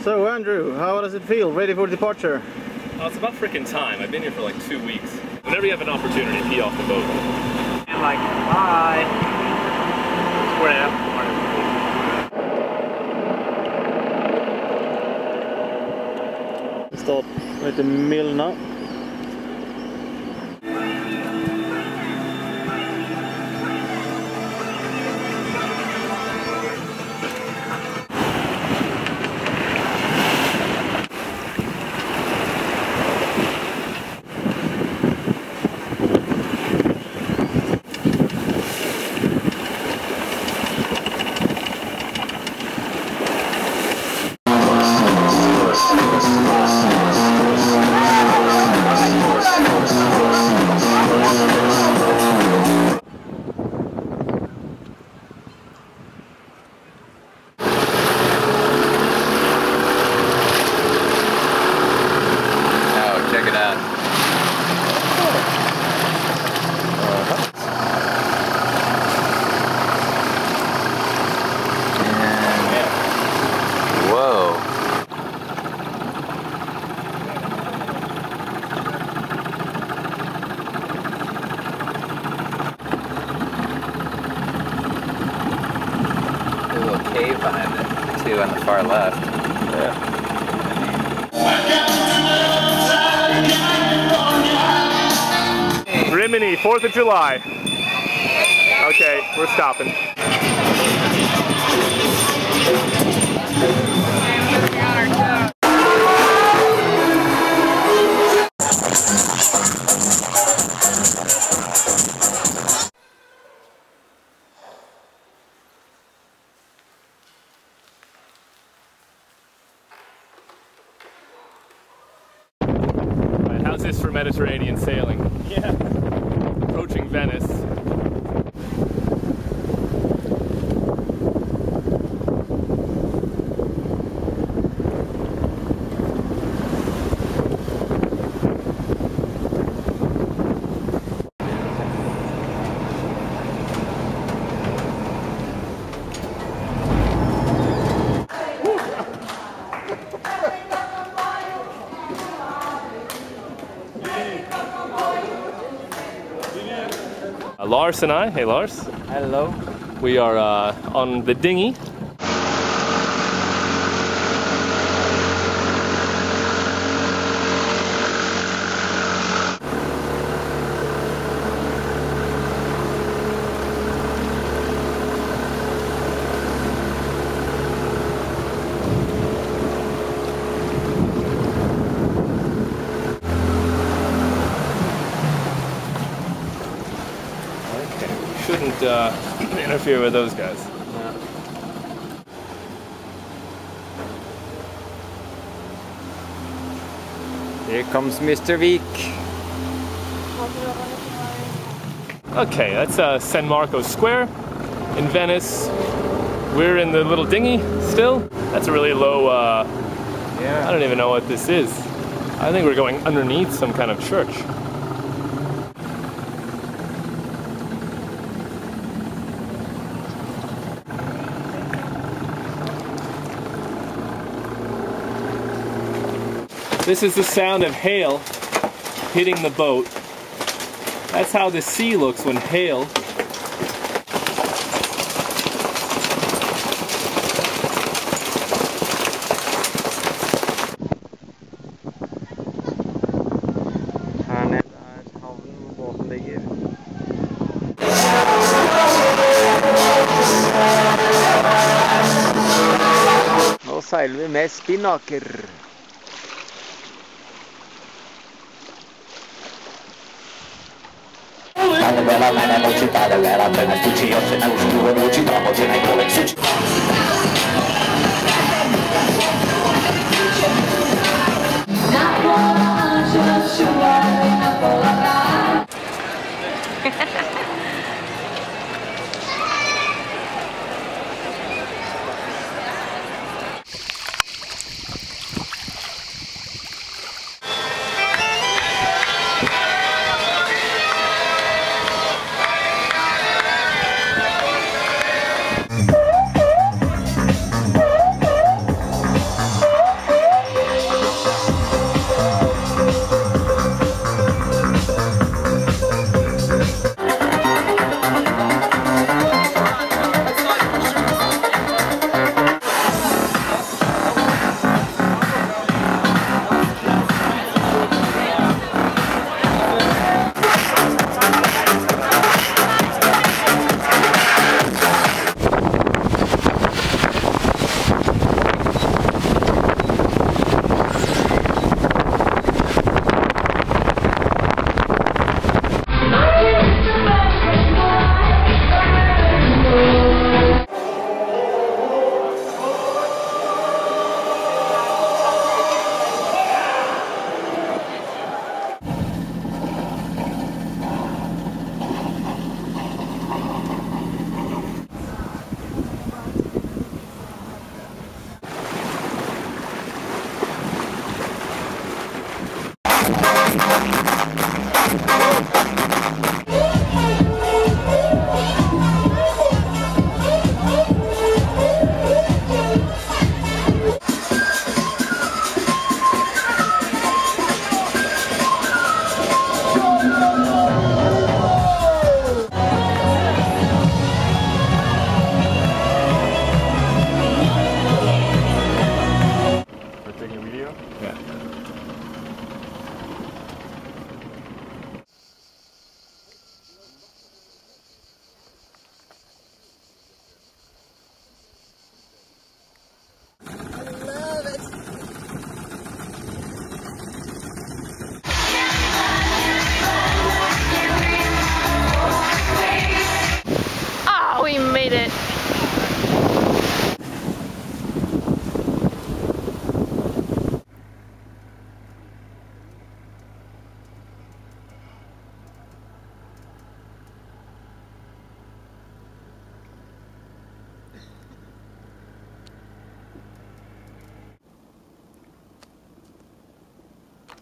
So Andrew, how does it feel? Ready for departure? Oh, it's about freaking time. I've been here for like 2 weeks. Whenever you have an opportunity, pee off the boat. And like, bye. Square it up. Start with the mill now. Cave behind it, too, on the far left. Yeah. Rimini, 4th of July. Okay, we're stopping. How's this for Mediterranean sailing? Yeah. Approaching Venice. Lars and I, hey Lars. Hello. We are on the dinghy. Shouldn't interfere with those guys. Yeah. Here comes Mr. Vik. Okay, that's San Marco Square in Venice. We're in the little dinghy still. That's a really low, Yeah. I don't even know what this is. I think we're going underneath some kind of church. This is the sound of hail hitting the boat. That's how the sea looks when hail. Her nede er havnen hvor båten ligger. Nå seiler vi med spinnaker.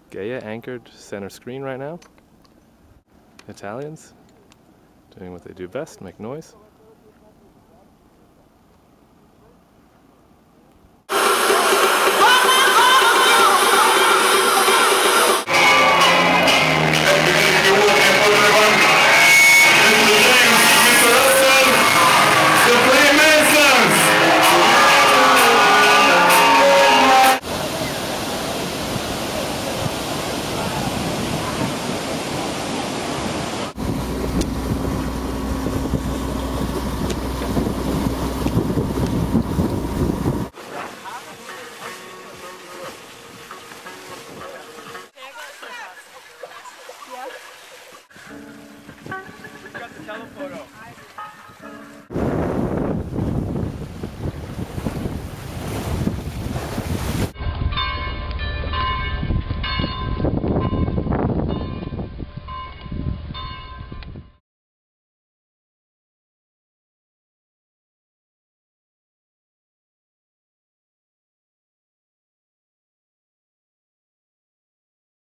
Geja anchored center screen right now. Italians doing what they do best, make noise. Got the telephoto.